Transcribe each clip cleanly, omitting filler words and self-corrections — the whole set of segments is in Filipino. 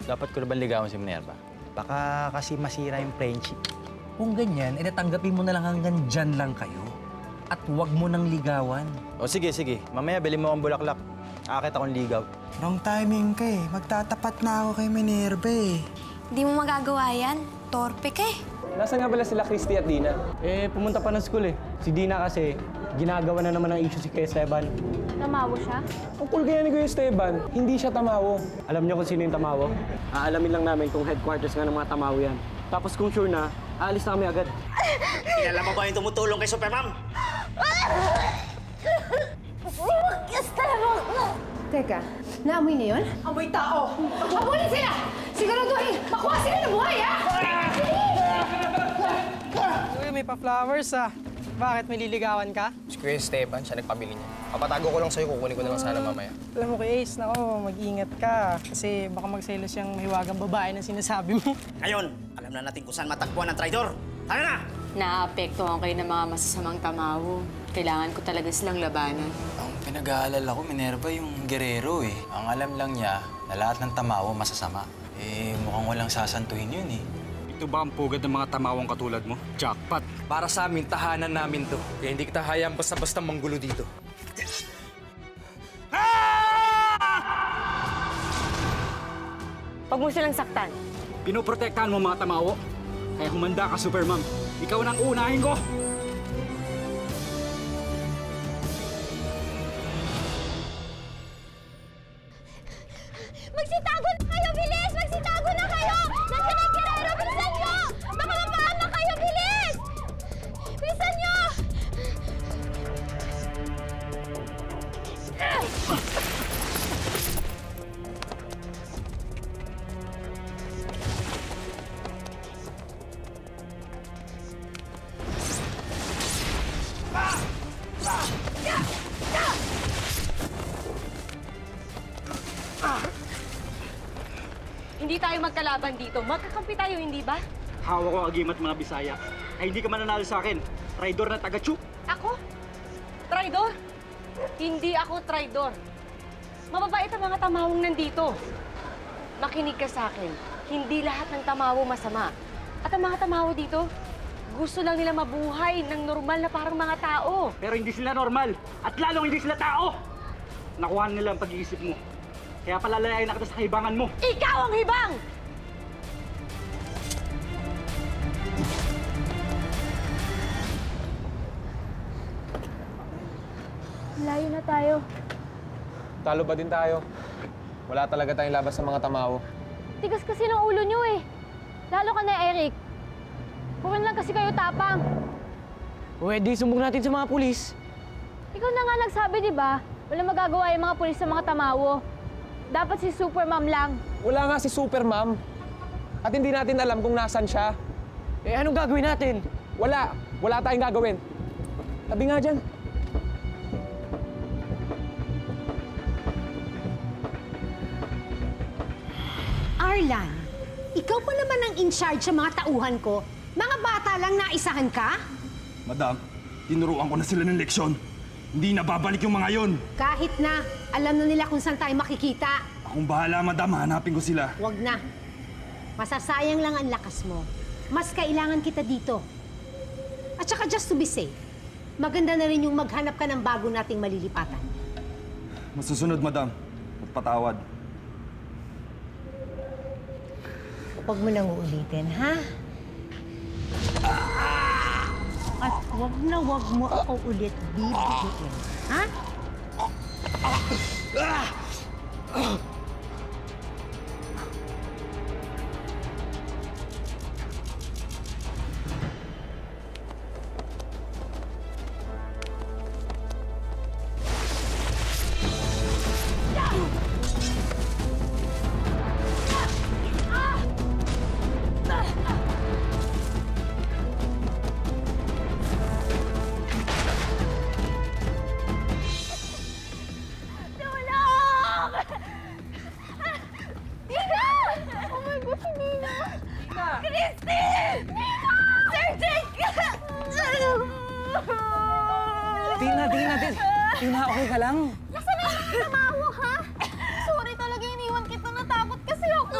Dapat ko na bang ligawan si Minerva? Baka kasi masira yung friendship. Kung ganyan, tanggapin mo na lang hanggang dyan lang kayo. At huwag mo nang ligawan. O sige, sige. Mamaya bilhin mo akong bulaklak. Akit akong ligaw. Wrong timing ka eh. Magtatapat na ako kay Minerva eh. Hindi mo magagawa yan. Torpe ka eh. Nasaan nga pala sila Christy at Dina? Pumunta pa ng school eh. Si Dina kasi, ginagawa na naman ng issue si Kuya Esteban. Namawo siya? Ang cool kaya ni Kuya Esteban, hindi siya tamawo. Alam niyo kung sino yung tamawo? Aalamin lang namin kung headquarters nga ng mga tamawo yan. Tapos kung sure na, aalis na kami agad. Kilala mo ba yung tumutulong kay Supermom? Teka, naamoy na yun? Amoy tao! Habulin sila! Siguraduhin! Makuha sila ng buhay, ha? Uy, may pa-flowers ah. Bakit? May liligawan ka? Si Kuya Esteban, siya nagpabili niya. Papatago ko lang sa'yo, kukunin ko na lang sana mamaya. Alam mo kay Ace, nako, mag-ingat ka. Kasi baka magselos yung mahiwagang babae na sinasabi mo. Ngayon, alam na natin kung saan matagpuan ng traidor. Tara na! Naaapektuhan kayo ng mga masasamang tamawo. Kailangan ko talaga silang labanan. Ang pinag-aalala ko, Minerva, yung gerero eh. Ang alam lang niya na lahat ng tamawo masasama. Mukhang walang sasantuhin yun eh. Ito ba ang pugad ng mga tamawang katulad mo? Jackpot! Para sa amin, tahanan namin to. Kaya hindi kita hayaan basta-basta manggulo dito. Huwag mo silang saktan. Pinoprotektahan mo mga tamawo. Kaya humanda ka, Supermom. Ikaw nang uunahin ko! Magsitago na kayo! Bilis! Magsitago na kayo! Nandiyan ang gerero! Bilisan nyo! Baka mapahama kayo! Bilis! Bilisan nyo! Hindi tayo magkalaban dito. Magkakampi tayo, hindi ba? Hawak ko agimat mga Bisaya. Ay hindi ka mananalo sa akin. Traidor na taga-Chu. Ako? Traidor? Hindi ako traidor. Mababait ang mga tamawong nandito. Makinig ka sa akin. Hindi lahat ng tamawo masama. At ang mga tamawo dito, gusto lang nila mabuhay ng normal na parang mga tao. Pero hindi sila normal. At lalong hindi sila tao. Nakuha nila ang pag-iisip mo. Kaya palalayain na kita sa hibangan mo. Ikaw ang hibang! Layo na tayo. Talo ba din tayo? Wala talaga tayong labas sa mga tamawo. Tigas kasi ng ulo nyo eh. Lalo ka na, Eric. Puwan lang kasi kayo tapang. Pwede, sumbong natin sa mga pulis. Ikaw na nga nagsabi, di ba? Walang magagawa yung mga pulis sa mga tamawo. Dapat si Supermom lang. Wala nga si Supermom. At hindi natin alam kung nasan siya. Anong gagawin natin? Wala. Wala tayong gagawin. Tabi nga dyan. Arlan, ikaw pa naman ang in-charge sa mga tauhan ko. Mga bata lang naisahan ka? Madam, tinuruan ko na sila ng leksyon. Hindi na babalik yung mga yon. Kahit na, alam na nila kung saan tayo makikita. Akong bahala, madam. Hanapin ko sila. Huwag na. Masasayang lang ang lakas mo. Mas kailangan kita dito. At saka just to be safe, maganda na rin yung maghanap ka ng bago nating malilipatan. Masusunod, madam. Magpatawad. Huwag mo nang uulitin, ha? At huwag mo ako ulit bibigyan, ha? Tina, okay ka lang? Nasaan na yung tamawo, ha? Sorry talaga, iniwan kita. Natakot kasi ako.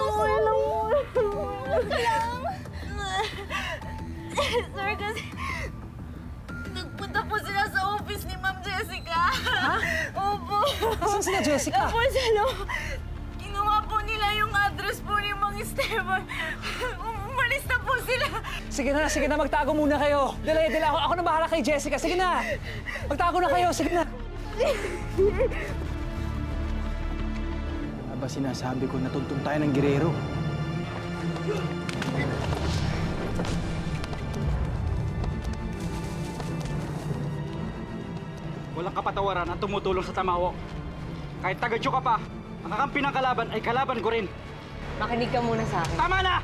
lang. Sir, kasi nagpunta po sila sa office ni Ma'am Jessica. Ha? Opo. Saan sila, Jessica? Opo, kinuha po nila yung address po ni Mang Esteban. Umalis na po sila. Sige na, magtago muna kayo. Dala ako na bahala kay Jessica. Sige na, magtago na kayo, sige na. Aba, sinasabi ko, natuntun tayo ng gerero. Walang kapatawaran ang tumutulong sa Tamawok. Kahit taga-Diyo ka pa, ang kakampi ng kalaban ay kalaban ko rin. Makinig ka muna sa akin. Tama na!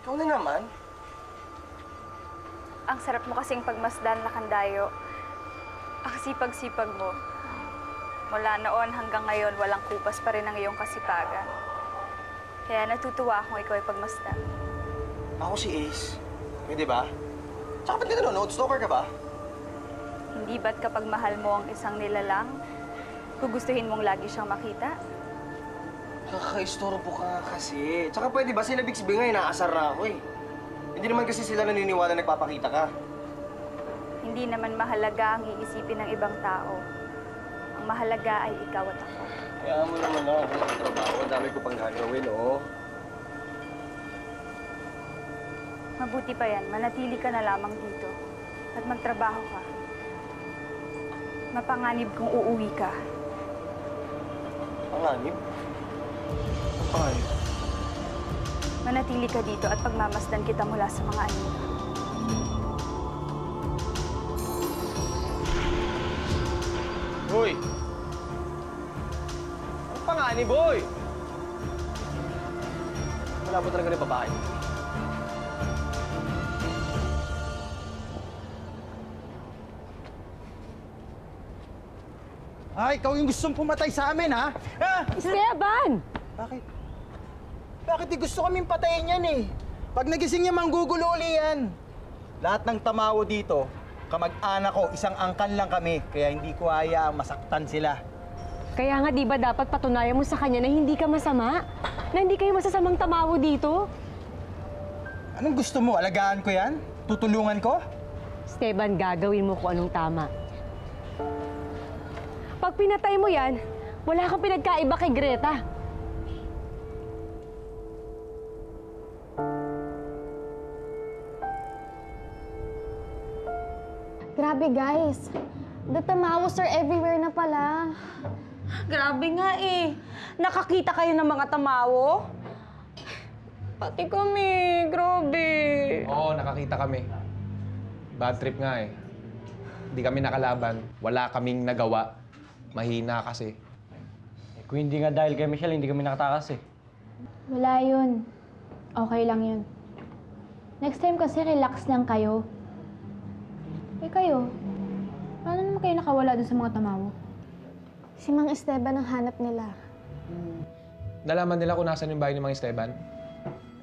Ikaw na naman. Ang sarap mo kasing pagmasdan, Lacandayo. Ang sipag-sipag mo. Mula noon hanggang ngayon, walang kupas pa rin ang iyong kasipagan. Kaya natutuwa akong ikaw ay pagmasdan. Ako si Ace. Pwede ba? Tsaka ba't ka nanonood? Stalker ka ba? Hindi ba't kapag mahal mo ang isang nilalang, gugustuhin mong lagi siyang makita? Kakaistorbo ka nga kasi. Tsaka pwede ba sila Bixby nga, inaasar na ako eh. Hindi naman kasi sila naniniwala nagpapakita ka. Hindi naman mahalaga ang iisipin ng ibang tao. Ang mahalaga ay ikaw at ako. Kaya mo naman ako kung magtrabaho. Ang dami ko pang gagawin, oh. Mabuti pa yan, manatili ka na lamang dito. At magtrabaho ka. Mapanganib kung uuwi ka. Panganib? Ay. Manatili ka dito at pagmamasdan kita mula sa mga anino. Hoy! Ano panganib, boy? Wala po talaga rin babae. Ay, ikaw yung gustong pumatay sa amin, ha? Ha? Esteban! Bakit? Bakit di gusto kaming patayin yan eh? Pag nagising niya, manggugulo uli yan. Lahat ng tamawo dito, kamag-anak ko, isang angkan lang kami. Kaya hindi ko hayaang masaktan sila. Kaya nga, di ba dapat patunayan mo sa kanya na hindi ka masama? Na hindi kayo masasamang tamawo dito? Anong gusto mo? Alagaan ko yan? Tutulungan ko? Esteban, gagawin mo kung anong tama. Pag pinatay mo yan, wala kang pinagkaiba kay Greta. Grabe, guys. The tamawos are everywhere na pala. Grabe nga eh. Nakakita kayo ng mga tamawo? Pati kami. Grabe. Oo, nakakita kami. Bad trip nga eh. Hindi kami nakalaban. Wala kaming nagawa. Mahina kasi. Kung hindi nga dahil kay Michelle, hindi kami nakatakas eh. Wala yun. Okay lang yun. Next time kasi relax lang kayo. Eh kayo, paano naman kayo nakawala dun sa mga tamawo? Si Mang Esteban ang hanap nila. Nalaman nila kung nasan yung bahay ni Mang Esteban?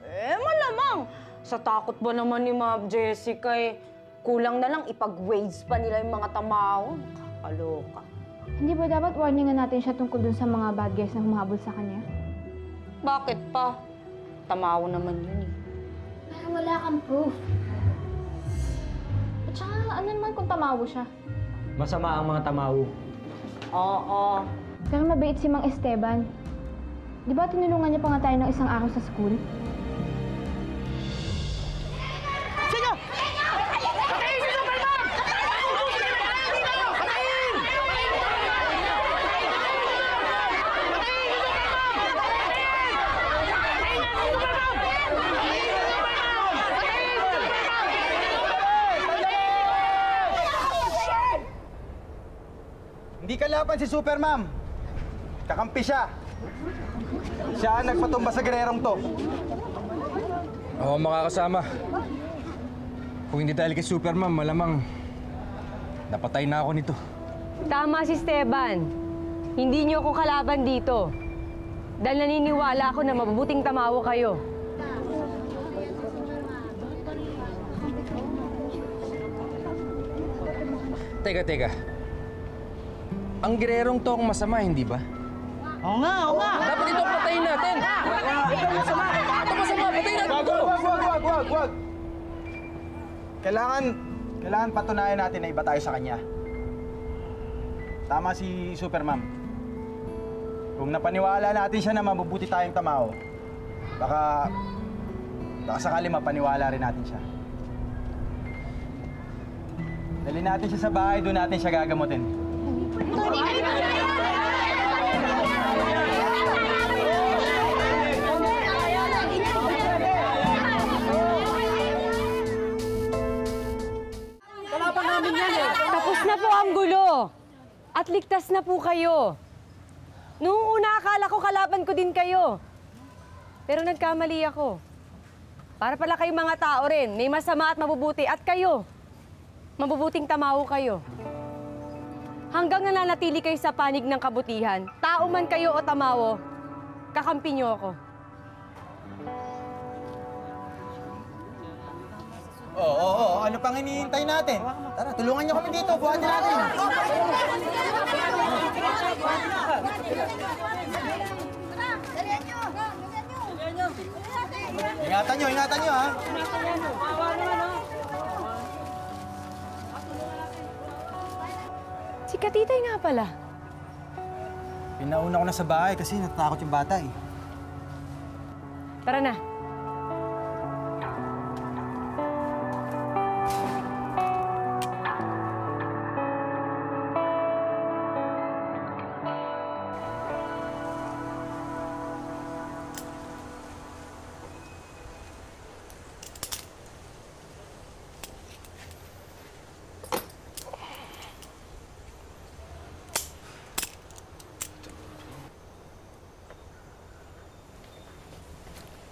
Eh, malamang. Sa takot ba naman ni Ma'am Jessica eh. Kulang na lang ipag-waves pa nila yung mga tamawo. Kakaloka. Hindi ba dapat warningan natin siya tungkol dun sa mga bad guys na humahabol sa kanya? Bakit pa? Tamawo naman yun eh. Pero wala kang proof. At saka, ano naman kung tamawo siya? Masama ang mga tamawo. Oo. Pero mabait si Mang Esteban. Di ba tinulungan niya pa nga tayo ng isang araw sa school? Sino? Patayin si Superman! Patayin! Hindi kalaban si Supermam. Kakampi siya. Siya ang nagpatumba sa gererong to. Ako ang makakasama. Kung hindi dahil kay Supermam, malamang Napatay na ako nito. Tama si Esteban. Hindi niyo ako kalaban dito. Dahil naniniwala ako na mabubuting tamawo kayo. Teka. Ang gererong to ang masama, hindi ba? Oo nga. Dapat ito ang patayin natin! Ito masama, patayin natin ito! Wag! Kailangan patunayan natin na iba tayo sa kanya. Tama si Supermam. Kung napaniwala natin siya na mabubuti tayong tamaw, baka sakali mapaniwala rin natin siya. Dali natin siya sa bahay, doon natin siya gagamutin. Tapos na po ang gulo. At ligtas na po kayo. Noong una akala ko kalaban ko din kayo. Pero nagkamali ako. Para pala kayong mga tao rin. May masama at mabubuti. At kayo, mabubuting tamaho kayo. Hanggang nananatili kayo sa panig ng kabutihan, tao man kayo o tamawo, kakampi niyo ako. Oo. Ano pang hinihintay natin? Tara, tulungan niyo kami dito. Buhatin natin. Ingatan nyo, ha? Si Katitay nga pala. Pinauna ko na sa bahay kasi natatakot yung bata eh. Tara na.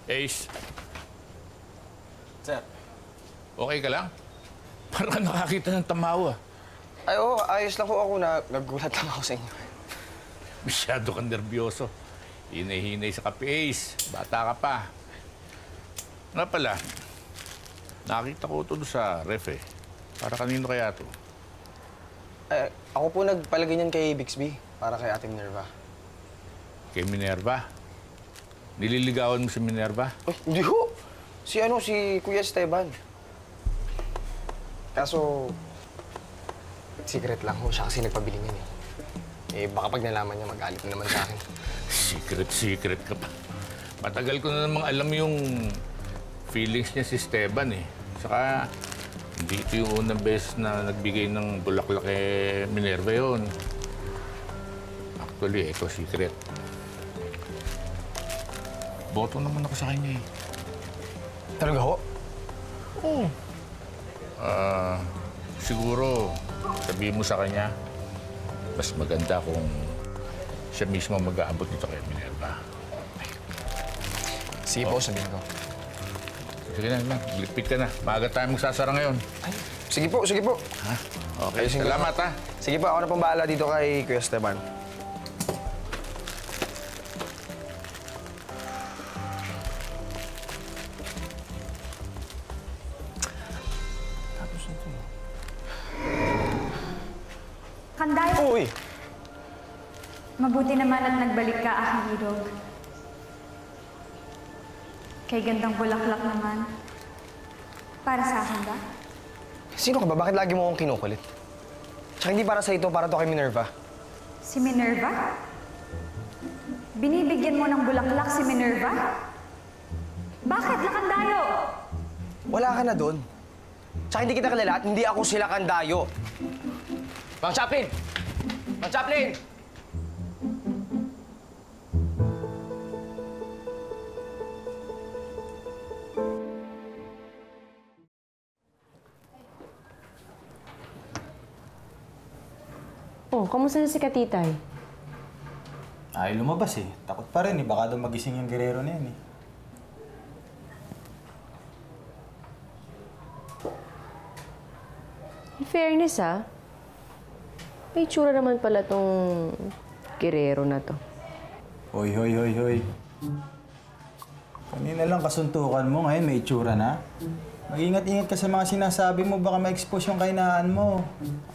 Ace, Sir. okay ka lang? Parang nakakita ng tamawa. Ay, oo. Ayos lang po ako na nagulat lang ako sa inyo. Masyado kang nervyoso. Hinay-hinay sa kape, Ace. Bata ka pa. Nga pala, nakita ko ito sa ref eh. Para kanino kaya ito? Ako po nagpalagay niyan kay Bixby para kay Ate Minerva. Kay Minerva? Nililigawan mo si Minerva? Hindi ho! Si Kuya Esteban. Kaso, secret lang ho. Siya kasi nagpabili niyan eh. Baka pag nalaman niya, magalit na naman sa akin. Secret ka pa. Matagal ko na namang alam yung feelings niya si Esteban eh. Saka, hindi ito yung unang beses na nagbigay ng bulaklak kay Minerva yun. Actually, ito secret. Boto naman ako sa kanya eh. Talaga ho? Oo. Siguro, sabihin mo sa kanya, mas maganda kung siya mismo mag-aabot dito kay Minerva. Sige po, sabihin ko. Sige na, ligpit ka na. Maaga tayo magsasara ngayon. Sige po. Ha? Okay, salamat ha. Sige po, ako na pong bahala dito kay Kuya Esteban. Kanday! Uy! Mabuti naman at nagbalik ka, aking ilog. Kay gandang bulaklak naman. Para sa akin ba? Sino ka ba? Bakit lagi mo akong kinukulit? Tsaka hindi para sa ito, para to kay Minerva. Si Minerva? Binibigyan mo ng bulaklak si Minerva? Bakit, Lakandayo? Wala ka na doon. Tsaka hindi kita kilala at hindi ako sila Kandayo. Mang Chaplin! Mang Chaplin! Oh, kamusta na si Katitay? Ay, lumabas eh. Takot pa rin eh. Baka daw magising yung gerero na yan eh. In fairness, May tsura naman pala tong kirero na to. Hoy. Kanina lang kasuntukan mo, ngayon may itsura na. Mag-ingat-ingat ka sa mga sinasabi mo, baka ma-expose yung kahinaan mo.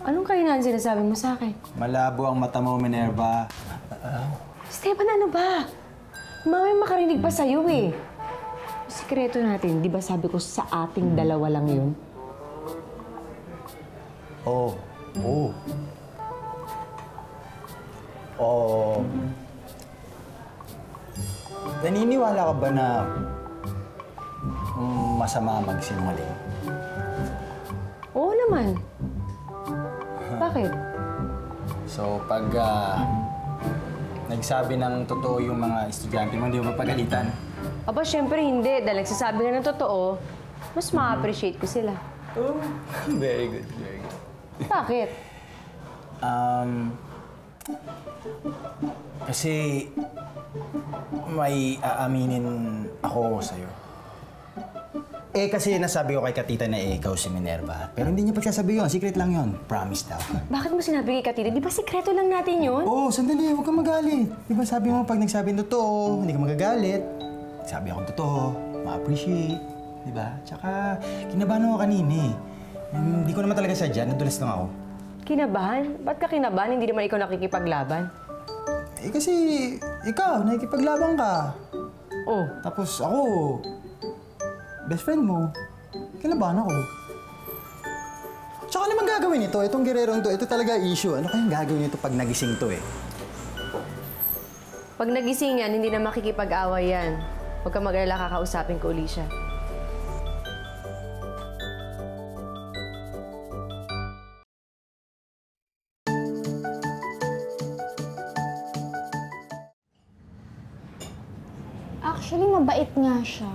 Anong kahinaan sinasabi mo sa akin? Malabo ang mata mo, Minerva. Esteban, ano ba? Mamay makarinig pa sa'yo eh. Sikreto natin, di ba sabi ko sa ating dalawa lang yun? Oo. Naniniwala ka ba na masama magsinungaling? Oo naman. Bakit? So, pag nagsabi ng totoo yung mga estudyante mo, hindi mo mapagalitan? Aba, syempre hindi. Dahil nagsasabi nga ng totoo, mas ma-appreciate ko sila. Oh, very good. Bakit? Kasi may aaminin ako sa'yo. Kasi nasabi ko kay Katita na ikaw si Minerva. Pero hindi niya pagsasabi yun. Secret lang yun. Promise daw. Bakit mo sinabi kay Katita? Di ba sikreto lang natin yun? Oo, sandali. Huwag kang magalit. Di ba sabi mo pag nagsabi ng totoo, hindi ka magagalit. Sabi akong totoo, ma-appreciate. Di ba? Tsaka, kinabahan ako kanina eh. Hindi ko naman talaga sadya. Nadulas lang ako. Kinabahan? Ba't ka kinabahan? Hindi naman ikaw nakikipaglaban. Kasi ikaw, nakikipaglaban ka. Oh. Tapos ako, best friend mo, kinabahan ako. Tsaka naman gagawin ito, itong gererong to, ito talaga issue. Ano kayang gagawin ito pag nagising to eh? Pag nagising yan, hindi na makikipag-away yan. Huwag ka mag-alala, kakausapin ko uli siya. Actually, mabait nga siya.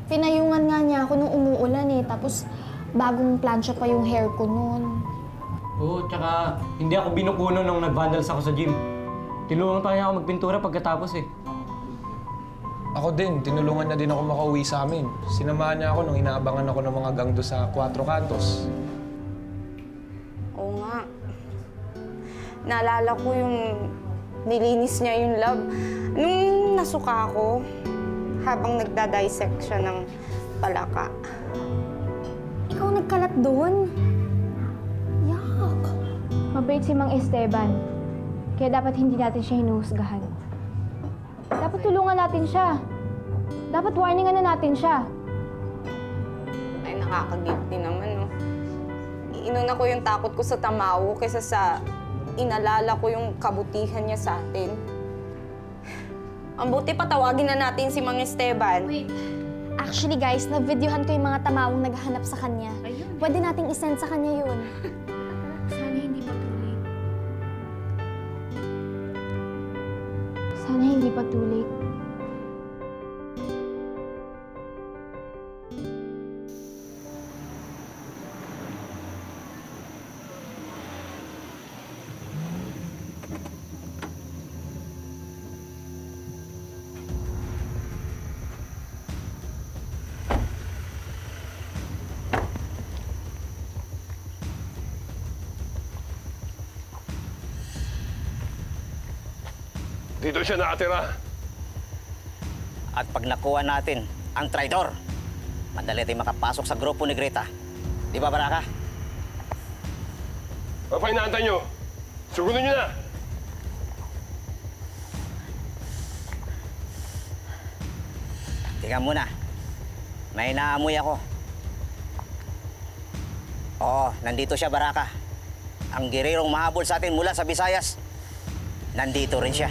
Pinayungan nga niya ako nung umuulan eh. Tapos, bagong plancha pa yung hair ko noon. Oo, tsaka hindi ako binukuno nung nag-vandals ako sa gym. Tinulungan pa niya ako magpintura pagkatapos eh. Ako din, tinulungan na din ako makauwi sa amin. Sinamahan niya ako nung inaabangan ako ng mga gangdo sa Cuatro Cantos. Oo nga. Naalala ko yung nilinis niya yung lab. Nung nasuka ako, habang nagda-dissect siya ng palaka. Ikaw nagkalat doon? Yak! Mabait si Mang Esteban. Kaya dapat hindi natin siya hinuhusgahan. Dapat tulungan natin siya. Dapat warningan na natin siya. Ay, nakaka-guilty naman, no? Inuna ko yung takot ko sa tamawo kaysa sa inalala ko yung kabutihan niya sa atin. Ang buti patawagin na natin si Mang Esteban. Wait. Actually, guys, na-videohan ko yung mga tamawong naghahanap sa kanya. Ayun. Pwede nating isend sa kanya yun. Sana hindi pa too late. Sana hindi pa too late. Dito siya nakatira. At pag nakuha natin ang traidor, madali tayong makapasok sa grupo ni Greta. Di ba, Baraka? Ano pa inaantay nyo? Sugunin nyo na! Tingnan muna. May naamoy ako. Oo, nandito siya, Baraka. Ang girirong mahabol sa atin mula sa Visayas. Nandito rin siya.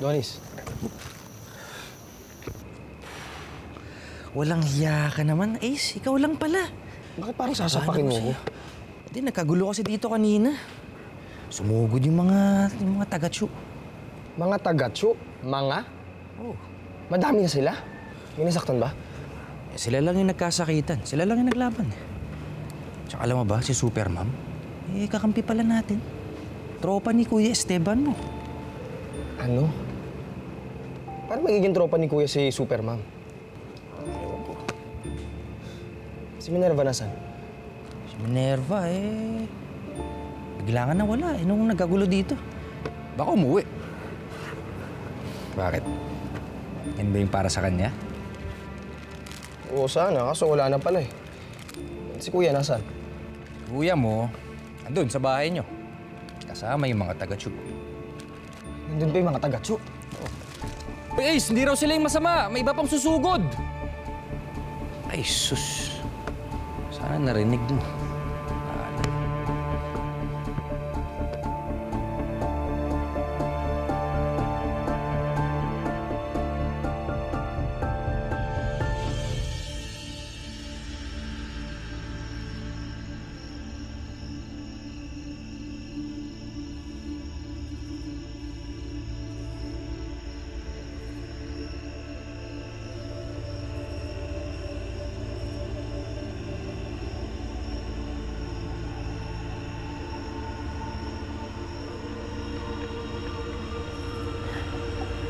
Donis. Walang hiya ka naman, Ace. Ikaw lang pala. Bakit parang sasapakin mo ko? Hindi, nagkagulo kasi dito kanina. Sumugod yung mga taga-tsu. Mga taga-tsu? Mga? Oo. Madami na sila? May nasaktan ba? Sila lang yung nagkasakitan. Sila lang yung naglaban. Tsaka alam mo ba, si Supermom, kakampi pala natin. Tropa ni Kuya Esteban mo. Ano? Paano magiging tropa ni Kuya si Supermom? Si Minerva nasan? Si Minerva, bigla nga nawala nung nagkagulo dito. Baka umuwi. Bakit? Yan ba yung para sa kanya? Oo, sana. Kaso wala na pala eh. Si Kuya nasan? Kuya mo, andun sa bahay niyo. Kasama yung mga taga-tsu. Nandun ba yung mga taga-tsu? Ace, hindi raw sila yung masama. May iba pang susugod. Ay, sus. Sana narinig mo.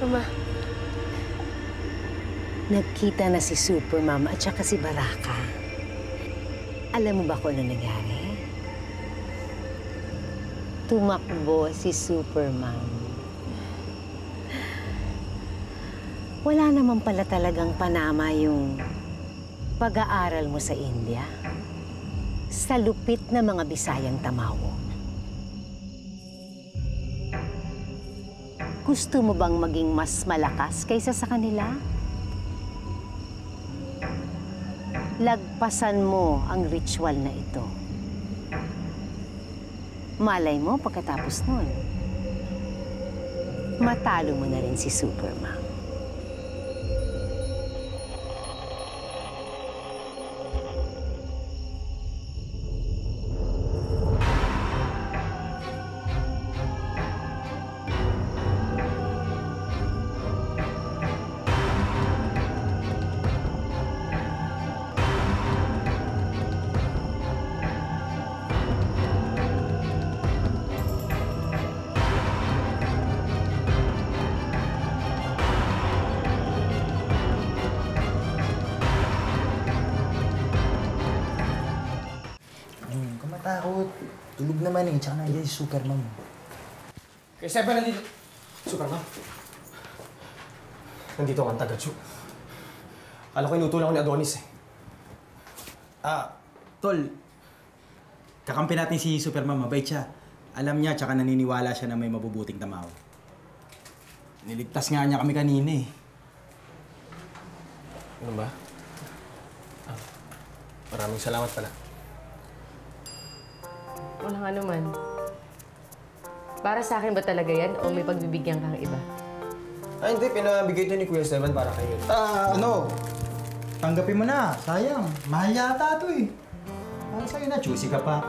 Mama. Nagkita na si Supermom at saka si Baraka. Alam mo ba kung ano nangyari? Tumakbo si Supermom. Wala naman pala talagang panama yung pag-aaral mo sa India. Sa lupit na mga Bisayang tamawo. Gusto mo bang maging mas malakas kaysa sa kanila? Lagpasan mo ang ritual na ito. Malay mo pagkatapos nun, matalo mo na rin si Supermom. Takot. Tulog naman eh. Tsaka nandiyan si Supermom. Kaya Stefan, nandito. Supermom. Nandito ang taga-tsu. Akala ko inutulan ko ni Adonis eh. Tol. Kakampi natin si Supermom. Mabait siya. Alam niya, tsaka naniniwala siya na may mabubuting tamaw. Niligtas nga niya kami kanina eh. Ano ba? Maraming salamat pala. Walang anuman. Para sa akin ba talaga yan o may pagbibigyan kang iba? Hindi. Pinabigay ito ni Kuya Esteban para kayo. Tanggapin mo na. Sayang. Mahal yata ito eh. Para sa'yo na. Choosy ka pa.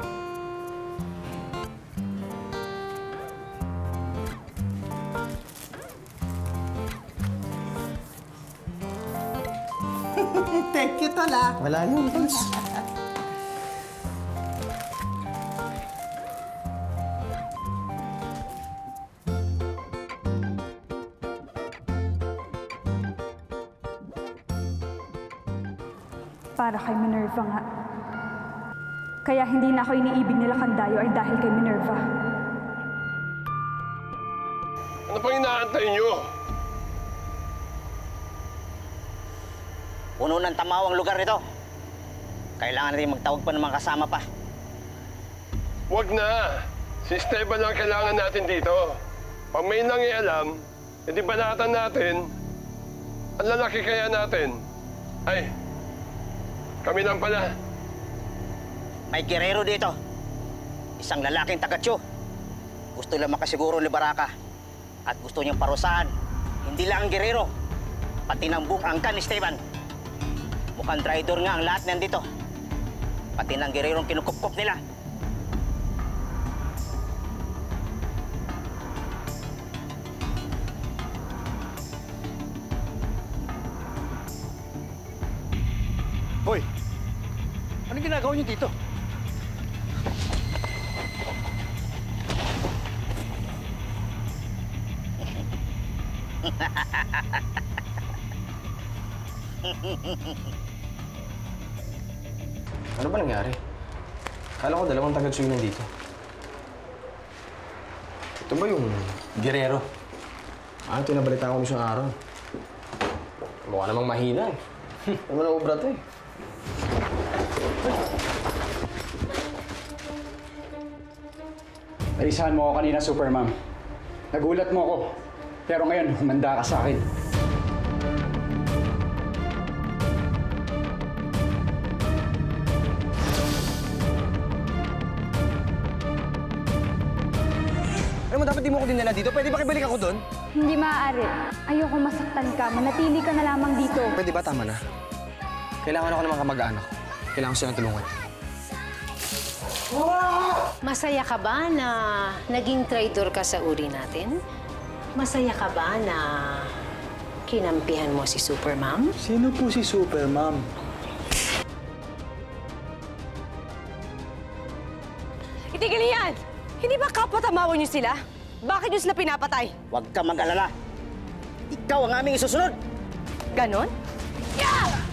Thank you, Tala. Wala yun, Tons. Para kay Minerva nga. Kaya hindi na ako iniibig nila Candayo ay dahil kay Minerva. Ano pang inaantay niyo? Puno ng tamaw ang lugar nito. Kailangan natin magtawag pa ng mga kasama pa. Huwag na. Si Esteban lang kailangan natin dito. Pag may nangialam, edi banatan natin. Ang lalaki kaya natin. Ay, kami lang pala. May kirero dito. Isang lalaking taga-tsu. Gusto lang makasiguro ni Baraka. At gusto niyang parusahan. Hindi lang ang gerero. Pati ng buong angkan ni Esteban. Mukhang traitor nga ang lahat nandito. Pati ng gererong kinukupkup nila. Anong ginagawa niyo dito? Ano ba nangyari? Kala ko dalawang taga-tsuy nandito. Ito ba yung Guerrero? Ano, tinabalitaan ko isang araw. Mukha namang mahina eh. Ano na ubra to eh. Naisahan mo ako kanina, Supermom. Nagulat mo ako. Pero ngayon, humanda ka sa akin. Ano mo, dapat di mo ako dinala dito? Pwede ba kibalik ako doon? Hindi maaari. Ayoko masaktan ka. Manatili ka na lamang dito. Pwede ba? Tama na. Kailangan ako ng mga kamag-anak ko. Kailangan ko silang tulungan. Masaya ka ba na naging traitor ka sa uri natin? Masaya ka ba na kinampihan mo si Supermom? Sino po si Supermom? Itigil niyo yan! Hindi ba kapwa-tamawan niyo sila? Bakit niyo sila pinapatay? Huwag ka mag-alala. Ikaw ang aming isusunod. Ganon? Yeah!